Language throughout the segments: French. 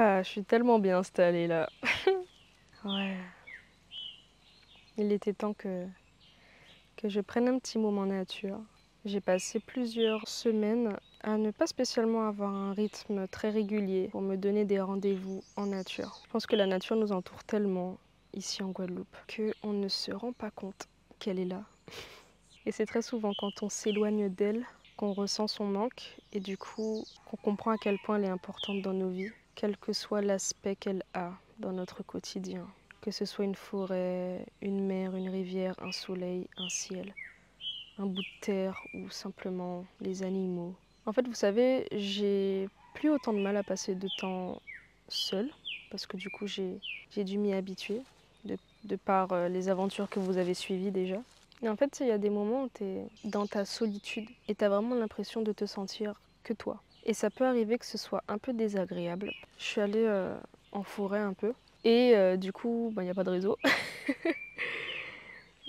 Ah, je suis tellement bien installée là. Ouais, il était temps que je prenne un petit moment nature. J'ai passé plusieurs semaines à ne pas spécialement avoir un rythme très régulier pour me donner des rendez-vous en nature. Je pense que la nature nous entoure tellement ici en Guadeloupe qu'on ne se rend pas compte qu'elle est là. Et c'est très souvent quand on s'éloigne d'elle qu'on ressent son manque et du coup qu'on comprend à quel point elle est importante dans nos vies, quel que soit l'aspect qu'elle a dans notre quotidien. Que ce soit une forêt, une mer, une rivière, un soleil, un ciel, un bout de terre ou simplement les animaux. En fait, vous savez, j'ai plus autant de mal à passer de temps seule parce que du coup j'ai dû m'y habituer de par les aventures que vous avez suivies déjà. Et en fait, il y a des moments où tu es dans ta solitude et tu as vraiment l'impression de te sentir que toi. Et ça peut arriver que ce soit un peu désagréable. Je suis allée en forêt un peu et du coup, il n'y a pas de réseau.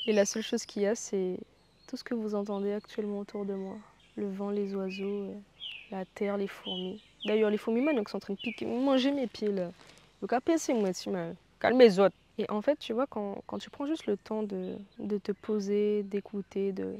Et la seule chose qu'il y a, c'est tout ce que vous entendez actuellement autour de moi. Le vent, les oiseaux, la terre, les fourmis. D'ailleurs, les fourmis maintenant qui sont en train de piquer, manger mes pieds là. Donc, à pincer, moi, tu m'as calmé les autres. Et en fait, tu vois, quand tu prends juste le temps de te poser, d'écouter, de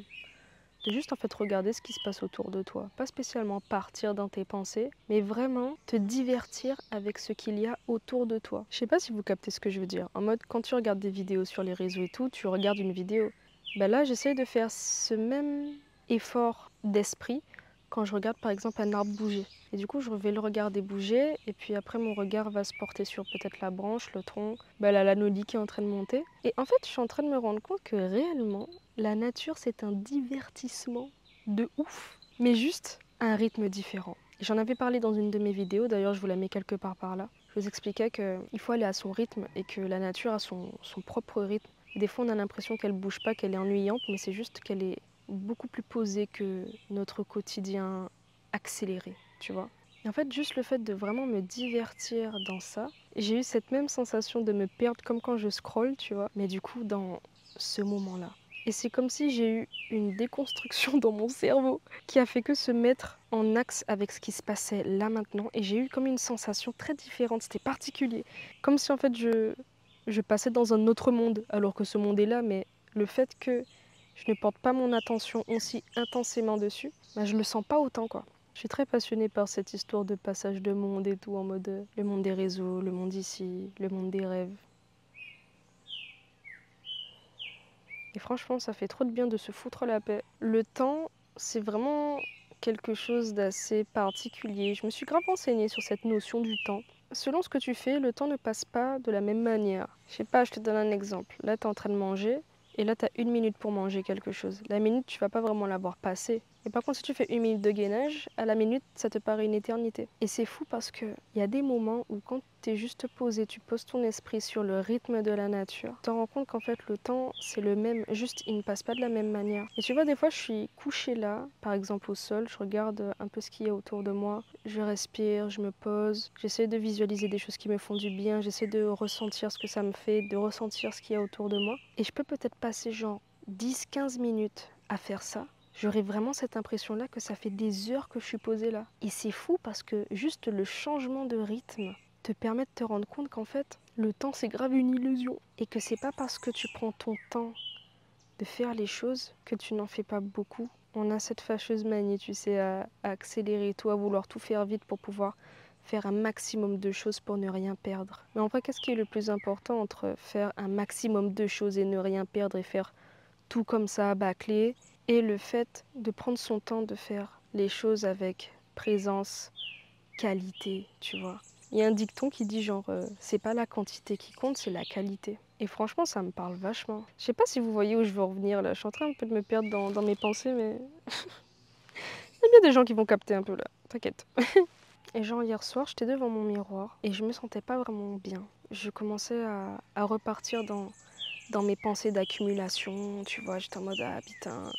juste en fait regarder ce qui se passe autour de toi. Pas spécialement partir dans tes pensées, mais vraiment te divertir avec ce qu'il y a autour de toi. Je sais pas si vous captez ce que je veux dire. En mode, quand tu regardes des vidéos sur les réseaux et tout, tu regardes une vidéo. Ben là, j'essaye de faire ce même effort d'esprit quand je regarde par exemple un arbre bouger. Et du coup, je vais le regarder bouger, et puis après, mon regard va se porter sur peut-être la branche, le tronc, la lanolie qui est en train de monter. Et en fait, je suis en train de me rendre compte que réellement, la nature, c'est un divertissement de ouf, mais juste à un rythme différent. J'en avais parlé dans une de mes vidéos, d'ailleurs, je vous la mets quelque part par là. Je vous expliquais qu'il faut aller à son rythme et que la nature a son propre rythme. Des fois, on a l'impression qu'elle bouge pas, qu'elle est ennuyante, mais c'est juste qu'elle est beaucoup plus posée que notre quotidien accéléré, tu vois. Et en fait, juste le fait de vraiment me divertir dans ça, j'ai eu cette même sensation de me perdre comme quand je scrolle, tu vois, mais du coup dans ce moment-là. Et c'est comme si j'ai eu une déconstruction dans mon cerveau qui a fait que se mettre en axe avec ce qui se passait là maintenant. Et j'ai eu comme une sensation très différente, c'était particulier. Comme si en fait je passais dans un autre monde, alors que ce monde est là, mais le fait que je ne porte pas mon attention aussi intensément dessus, je le sens pas autant quoi. Je suis très passionnée par cette histoire de passage de monde et tout, en mode le monde des réseaux, le monde ici, le monde des rêves. Et franchement, ça fait trop de bien de se foutre la paix. Le temps, c'est vraiment quelque chose d'assez particulier. Je me suis grave renseignée sur cette notion du temps. Selon ce que tu fais, le temps ne passe pas de la même manière. Je sais pas, je te donne un exemple. Là, tu es en train de manger, et là, tu as 1 minute pour manger quelque chose. La minute, tu vas pas vraiment l'avoir passée. Et par contre, si tu fais 1 minute de gainage, à la minute, ça te paraît une éternité. Et c'est fou parce qu'il y a des moments où quand tu es juste posé, tu poses ton esprit sur le rythme de la nature, tu te rends compte qu'en fait, le temps, c'est le même, juste il ne passe pas de la même manière. Et tu vois, des fois, je suis couchée là, par exemple au sol, je regarde un peu ce qu'il y a autour de moi, je respire, je me pose, j'essaie de visualiser des choses qui me font du bien, j'essaie de ressentir ce que ça me fait, de ressentir ce qu'il y a autour de moi. Et je peux peut-être passer genre 10-15 minutes à faire ça. J'aurais vraiment cette impression-là que ça fait des heures que je suis posée là. Et c'est fou parce que juste le changement de rythme te permet de te rendre compte qu'en fait, le temps c'est grave une illusion. Et que c'est pas parce que tu prends ton temps de faire les choses que tu n'en fais pas beaucoup. On a cette fâcheuse manie, tu sais, à accélérer tout, à vouloir tout faire vite pour pouvoir faire un maximum de choses pour ne rien perdre. Mais en vrai, qu'est-ce qui est le plus important entre faire un maximum de choses et ne rien perdre et faire tout comme ça, bâclé, et le fait de prendre son temps de faire les choses avec présence, qualité, tu vois. Il y a un dicton qui dit genre, c'est pas la quantité qui compte, c'est la qualité. Et franchement, ça me parle vachement. Je sais pas si vous voyez où je veux revenir là. Je suis en train un peu de me perdre dans mes pensées, mais il y a bien des gens qui vont capter un peu là. T'inquiète. Et genre hier soir, j'étais devant mon miroir et je me sentais pas vraiment bien. Je commençais à repartir dans mes pensées d'accumulation, tu vois, j'étais en mode ah putain,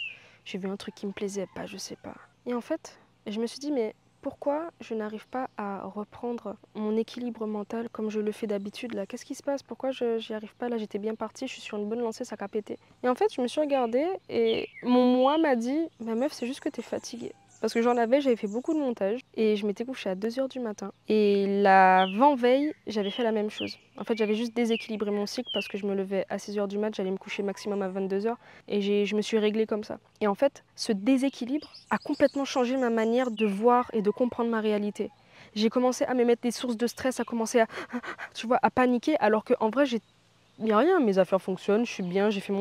j'ai vu un truc qui me plaisait pas, je sais pas. Et en fait, je me suis dit mais pourquoi je n'arrive pas à reprendre mon équilibre mental comme je le fais d'habitude là? Qu'est-ce qui se passe? Pourquoi je j'y arrive pas là? J'étais bien partie, je suis sur une bonne lancée, ça a pété. Et en fait, je me suis regardée et mon moi m'a dit, bah meuf, c'est juste que t'es fatiguée. Parce que j'avais fait beaucoup de montage et je m'étais couchée à 2 h du matin. Et l'avant-veille, j'avais fait la même chose. En fait, j'avais juste déséquilibré mon cycle parce que je me levais à 6 h du mat, j'allais me coucher maximum à 22 h et je me suis réglée comme ça. Et en fait, ce déséquilibre a complètement changé ma manière de voir et de comprendre ma réalité. J'ai commencé à me mettre des sources de stress, à commencer à, tu vois, à paniquer, alors qu'en vrai, il n'y a rien, mes affaires fonctionnent, je suis bien, je fais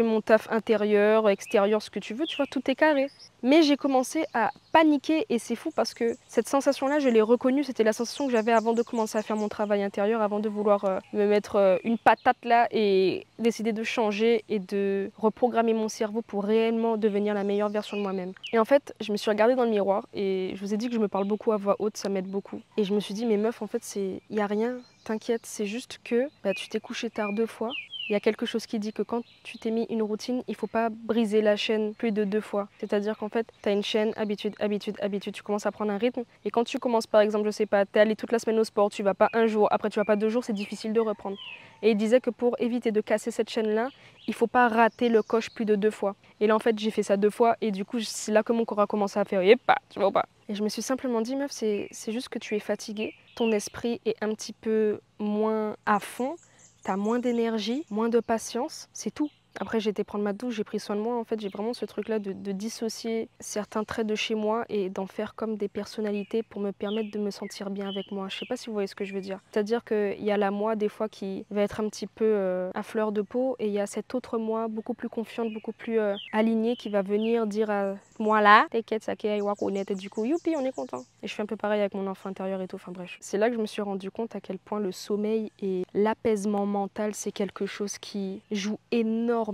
mon taf intérieur, extérieur, ce que tu veux, tu vois, tout est carré. Mais j'ai commencé à paniquer et c'est fou parce que cette sensation-là, je l'ai reconnue, c'était la sensation que j'avais avant de commencer à faire mon travail intérieur, avant de vouloir me mettre une patate là et décider de changer et de reprogrammer mon cerveau pour réellement devenir la meilleure version de moi-même. Et en fait, je me suis regardée dans le miroir et je vous ai dit que je me parle beaucoup à voix haute, ça m'aide beaucoup. Et je me suis dit, mais meuf, en fait, il n'y a rien, t'inquiète, c'est juste que tu t'es couché tard 2 fois. Il y a quelque chose qui dit que quand tu t'es mis une routine, il ne faut pas briser la chaîne plus de 2 fois. C'est-à-dire qu'en fait, tu as une chaîne, habitude, habitude, habitude. Tu commences à prendre un rythme. Et quand tu commences, par exemple, je sais pas, tu es allé toute la semaine au sport, tu vas pas un jour, après tu vas pas 2 jours, c'est difficile de reprendre. Et il disait que pour éviter de casser cette chaîne-là, il ne faut pas rater le coche plus de 2 fois. Et là, en fait, j'ai fait ça 2 fois. Et du coup, c'est là que mon corps a commencé à faire, pas, tu vois pas. Et je me suis simplement dit, meuf, c'est juste que tu es fatiguée. Ton esprit est un petit peu moins à fond. T'as moins d'énergie, moins de patience, c'est tout. Après, j'ai été prendre ma douche, j'ai pris soin de moi. En fait, j'ai vraiment ce truc-là de dissocier certains traits de chez moi et d'en faire comme des personnalités pour me permettre de me sentir bien avec moi. Je sais pas si vous voyez ce que je veux dire. C'est-à-dire qu'il y a la moi, des fois, qui va être un petit peu à fleur de peau et il y a cette autre moi, beaucoup plus confiante, beaucoup plus alignée, qui va venir dire à moi là, t'inquiète, ça qui est honnête. Et du coup, youpi, on est content. Et je fais un peu pareil avec mon enfant intérieur et tout. Enfin bref. C'est là que je me suis rendu compte à quel point le sommeil et l'apaisement mental, c'est quelque chose qui joue énormément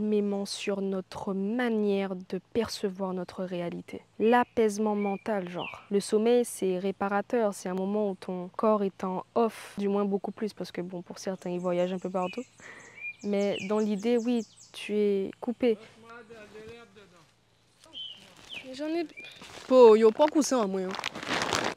sur notre manière de percevoir notre réalité. L'apaisement mental, genre. Le sommeil, c'est réparateur. C'est un moment où ton corps est en off, du moins beaucoup plus, parce que bon, pour certains, ils voyagent un peu partout. Mais dans l'idée, oui, tu es coupé. J'en ai... Oh, yo, pas coussin, moi.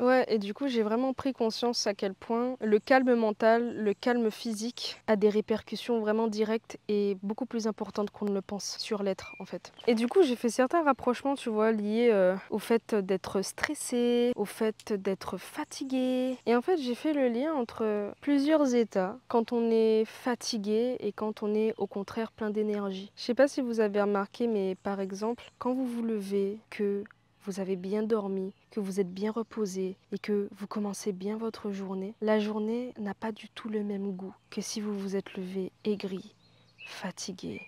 Ouais, et du coup, j'ai vraiment pris conscience à quel point le calme mental, le calme physique a des répercussions vraiment directes et beaucoup plus importantes qu'on ne le pense sur l'être, en fait. Et du coup, j'ai fait certains rapprochements, tu vois, liés au fait d'être stressé, au fait d'être fatigué. Et en fait, j'ai fait le lien entre plusieurs états quand on est fatigué et quand on est au contraire plein d'énergie. Je sais pas si vous avez remarqué, mais par exemple, quand vous vous levez, que vous avez bien dormi, que vous êtes bien reposé et que vous commencez bien votre journée, la journée n'a pas du tout le même goût que si vous vous êtes levé aigri, fatigué,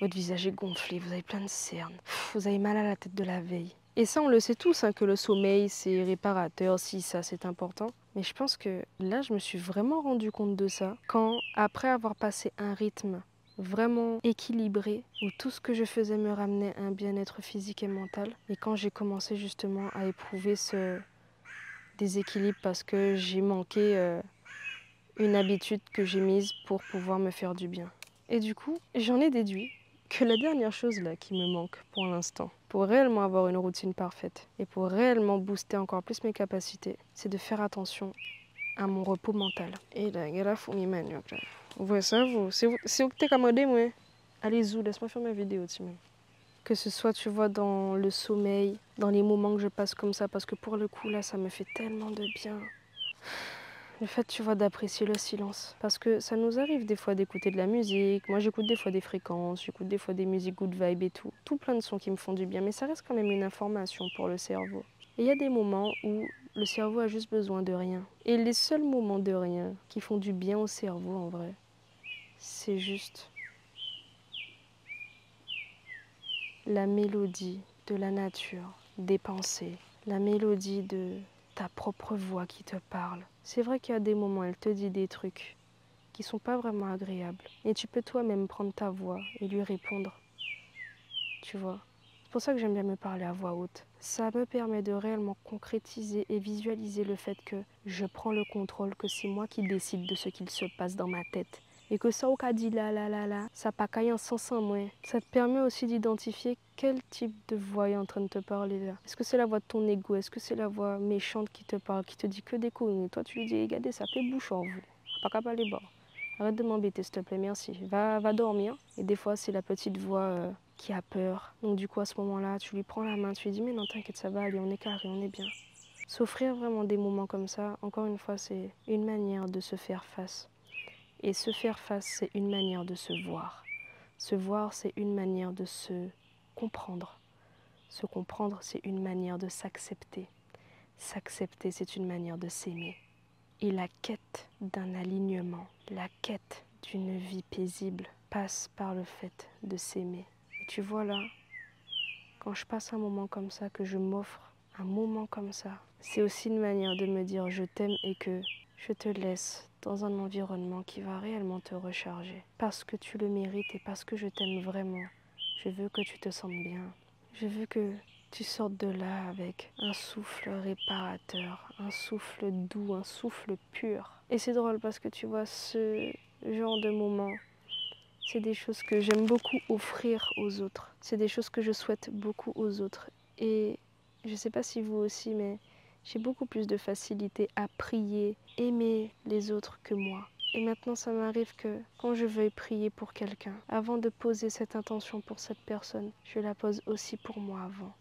votre visage est gonflé, vous avez plein de cernes, vous avez mal à la tête de la veille. Et ça, on le sait tous, hein, que le sommeil, c'est réparateur, si ça, c'est important. Mais je pense que là, je me suis vraiment rendu compte de ça quand, après avoir passé un rythme vraiment équilibré, où tout ce que je faisais me ramenait à un bien-être physique et mental. Et quand j'ai commencé justement à éprouver ce déséquilibre parce que j'ai manqué une habitude que j'ai mise pour pouvoir me faire du bien. Et du coup, j'en ai déduit que la dernière chose là qui me manque pour l'instant, pour réellement avoir une routine parfaite et pour réellement booster encore plus mes capacités, c'est de faire attention à mon repos mental. Et là, il y a la fourmi manioc là. Vous voyez ça, vous? C'est vous qui t'es commandé, moi. Allez-y, laisse-moi faire ma vidéo, Timon. Que ce soit, tu vois, dans le sommeil, dans les moments que je passe comme ça, parce que pour le coup, là, ça me fait tellement de bien. Le fait, tu vois, d'apprécier le silence. Parce que ça nous arrive des fois d'écouter de la musique. Moi, j'écoute des fois des fréquences, j'écoute des fois des musiques good vibe et tout. Tout plein de sons qui me font du bien, mais ça reste quand même une information pour le cerveau. Et il y a des moments où le cerveau a juste besoin de rien. Et les seuls moments de rien qui font du bien au cerveau, en vrai, c'est juste la mélodie de la nature, des pensées, la mélodie de ta propre voix qui te parle. C'est vrai qu'il y a des moments, elle te dit des trucs qui sont pas vraiment agréables. Et tu peux toi-même prendre ta voix et lui répondre. Tu vois. C'est pour ça que j'aime bien me parler à voix haute. Ça me permet de réellement concrétiser et visualiser le fait que je prends le contrôle, que c'est moi qui décide de ce qu'il se passe dans ma tête. Et que ça, au cas dit là, ça pas caille en sens en moi. Ça te permet aussi d'identifier quel type de voix est en train de te parler là. Est-ce que c'est la voix de ton ego? Est-ce que c'est la voix méchante qui te parle, qui te dit que des conneries? Toi, tu lui dis, regardez, ça fait bouchon, vous. Pas qu'à parler bas. Arrête de m'embêter, s'il te plaît, merci. Va dormir. Et des fois, c'est la petite voix qui a peur. Donc du coup, à ce moment-là, tu lui prends la main, tu lui dis mais non, t'inquiète, ça va aller, on est carré, on est bien. S'offrir vraiment des moments comme ça, encore une fois, c'est une manière de se faire face. Et se faire face, c'est une manière de se voir. Se voir, c'est une manière de se comprendre. Se comprendre, c'est une manière de s'accepter. S'accepter, c'est une manière de s'aimer. Et la quête d'un alignement, la quête d'une vie paisible passe par le fait de s'aimer. Et tu vois là, quand je passe un moment comme ça, que je m'offre un moment comme ça, c'est aussi une manière de me dire je t'aime et que je te laisse dans un environnement qui va réellement te recharger. Parce que tu le mérites et parce que je t'aime vraiment. Je veux que tu te sentes bien. Je veux que tu sortes de là avec un souffle réparateur, un souffle doux, un souffle pur. Et c'est drôle parce que tu vois, ce genre de moment, c'est des choses que j'aime beaucoup offrir aux autres. C'est des choses que je souhaite beaucoup aux autres. Et je ne sais pas si vous aussi, mais j'ai beaucoup plus de facilité à prier, aimer les autres que moi. Et maintenant, ça m'arrive que quand je veuille prier pour quelqu'un, avant de poser cette intention pour cette personne, je la pose aussi pour moi avant.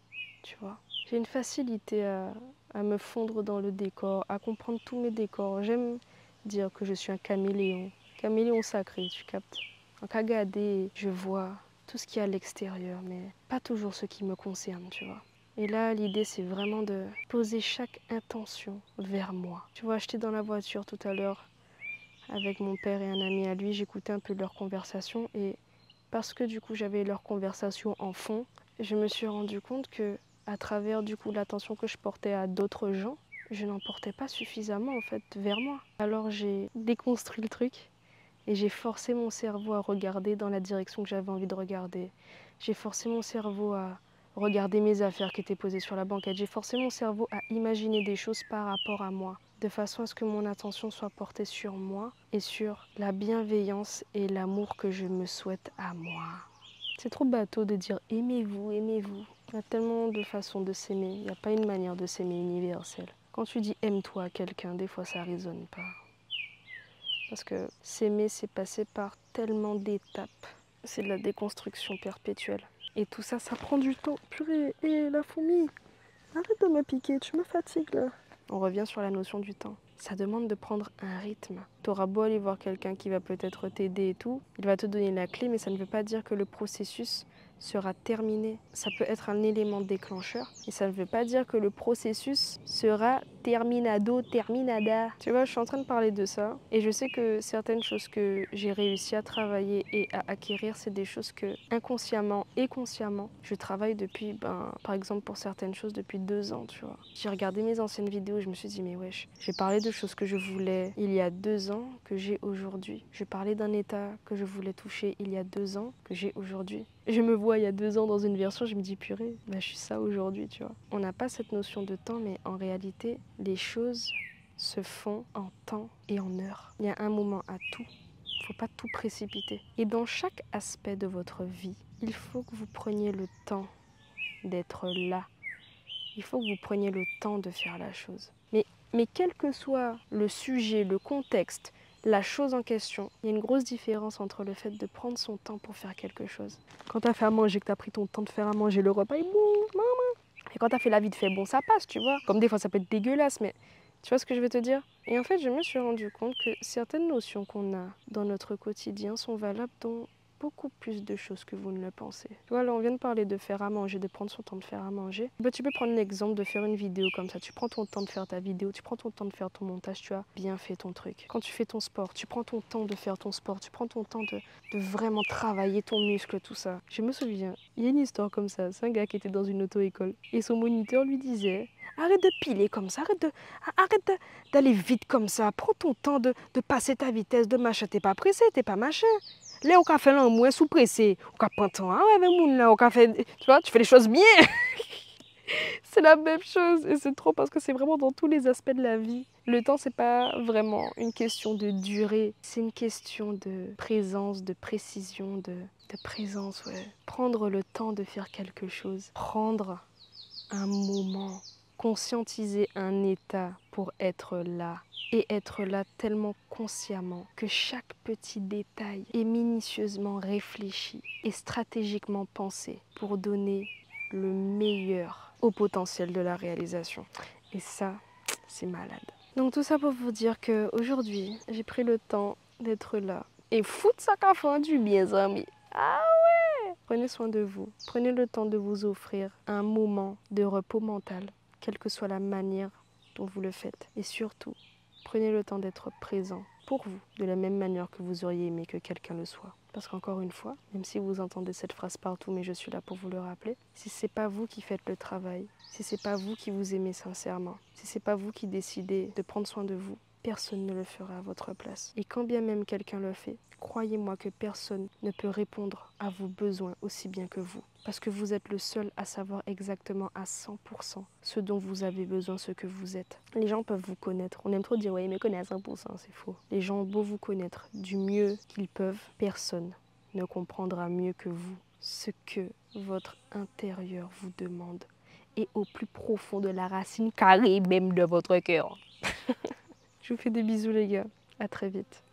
Tu vois, j'ai une facilité à me fondre dans le décor, à comprendre tous mes décors. J'aime dire que je suis un caméléon sacré, tu captes. En Kagadé, je vois tout ce qu'il y a à l'extérieur, mais pas toujours ce qui me concerne, tu vois. Et là, l'idée, c'est vraiment de poser chaque intention vers moi. Tu vois, j'étais dans la voiture tout à l'heure avec mon père et un ami à lui, j'écoutais un peu leur conversation et parce que du coup j'avais leur conversation en fond, je me suis rendu compte que à travers du coup l'attention que je portais à d'autres gens, je n'en portais pas suffisamment en fait vers moi. Alors j'ai déconstruit le truc et j'ai forcé mon cerveau à regarder dans la direction que j'avais envie de regarder. J'ai forcé mon cerveau à regarder mes affaires qui étaient posées sur la banquette. J'ai forcé mon cerveau à imaginer des choses par rapport à moi, de façon à ce que mon attention soit portée sur moi et sur la bienveillance et l'amour que je me souhaite à moi. C'est trop bateau de dire aimez-vous, aimez-vous. Il y a tellement de façons de s'aimer. Il n'y a pas une manière de s'aimer universelle. Quand tu dis aime-toi à quelqu'un, des fois ça ne résonne pas. Parce que s'aimer, c'est passer par tellement d'étapes. C'est de la déconstruction perpétuelle. Et tout ça, ça prend du temps. Purée, et la fourmi, arrête de me piquer, tu me fatigues là. On revient sur la notion du temps. Ça demande de prendre un rythme. Tu auras beau aller voir quelqu'un qui va peut-être t'aider et tout, il va te donner la clé, mais ça ne veut pas dire que le processus sera terminé. Ça peut être un élément déclencheur, et ça ne veut pas dire que le processus sera terminado, terminada. Tu vois, je suis en train de parler de ça, et je sais que certaines choses que j'ai réussi à travailler et à acquérir, c'est des choses que inconsciemment et consciemment, je travaille depuis, par exemple pour certaines choses, depuis 2 ans, tu vois. J'ai regardé mes anciennes vidéos, je me suis dit, mais wesh, j'ai parlé de choses que je voulais il y a 2 ans, que j'ai aujourd'hui. Je parlais d'un état que je voulais toucher il y a 2 ans, que j'ai aujourd'hui. Je me vois il y a 2 ans dans une version, je me dis purée, je suis ça aujourd'hui, tu vois. On n'a pas cette notion de temps, mais en réalité, les choses se font en temps et en heure. Il y a un moment à tout. Il ne faut pas tout précipiter. Et dans chaque aspect de votre vie, il faut que vous preniez le temps d'être là. Il faut que vous preniez le temps de faire la chose. Mais quel que soit le sujet, le contexte, la chose en question, il y a une grosse différence entre le fait de prendre son temps pour faire quelque chose. Quand tu as fait à manger, que tu as pris ton temps de faire à manger, le repas est bon, maman. Et quand tu as fait la vite fait, bon, ça passe, tu vois. Comme des fois, ça peut être dégueulasse, mais tu vois ce que je veux te dire? Et en fait, je me suis rendu compte que certaines notions qu'on a dans notre quotidien sont valables dans beaucoup plus de choses que vous ne le pensez. Tu vois, là, on vient de parler de faire à manger, de prendre son temps de faire à manger. Tu peux prendre l'exemple de faire une vidéo comme ça. Tu prends ton temps de faire ta vidéo, tu prends ton temps de faire ton montage, tu as bien fait ton truc. Quand tu fais ton sport, tu prends ton temps de faire ton sport, tu prends ton temps de vraiment travailler ton muscle, tout ça. Je me souviens, il y a une histoire comme ça. C'est un gars qui était dans une auto-école et son moniteur lui disait « Arrête de piler comme ça, arrête d'aller vite comme ça, prends ton temps de passer ta vitesse, de machin, t'es pas pressé, t'es pas machin. » Là, on a fait là, moins sous pressé. On a pas temps. Ah ouais, mais là, on a fait. Tu vois, tu fais les choses bien. C'est la même chose. Et c'est trop parce que c'est vraiment dans tous les aspects de la vie. Le temps, c'est pas vraiment une question de durée. C'est une question de présence, de précision, de présence, ouais. Prendre le temps de faire quelque chose. Prendre un moment conscientiser un état pour être là. Et être là tellement consciemment que chaque petit détail est minutieusement réfléchi et stratégiquement pensé pour donner le meilleur au potentiel de la réalisation. Et ça, c'est malade. Donc tout ça pour vous dire qu'aujourd'hui, j'ai pris le temps d'être là. Et foutre ça qu'a fait du bien, amis. Ah ouais! Prenez soin de vous. Prenez le temps de vous offrir un moment de repos mental, quelle que soit la manière dont vous le faites. Et surtout, prenez le temps d'être présent pour vous, de la même manière que vous auriez aimé que quelqu'un le soit. Parce qu'encore une fois, même si vous entendez cette phrase partout, mais je suis là pour vous le rappeler, si c'est pas vous qui faites le travail, si c'est pas vous qui vous aimez sincèrement, si c'est pas vous qui décidez de prendre soin de vous, personne ne le fera à votre place. Et quand bien même quelqu'un le fait, croyez-moi que personne ne peut répondre à vos besoins aussi bien que vous. Parce que vous êtes le seul à savoir exactement à 100% ce dont vous avez besoin, ce que vous êtes. Les gens peuvent vous connaître. On aime trop dire, ouais, ils me connaissent à 1%, c'est faux. Les gens ont beau vous connaître du mieux qu'ils peuvent, personne ne comprendra mieux que vous ce que votre intérieur vous demande. Et au plus profond de la racine carrée même de votre cœur. Je vous fais des bisous les gars. À très vite.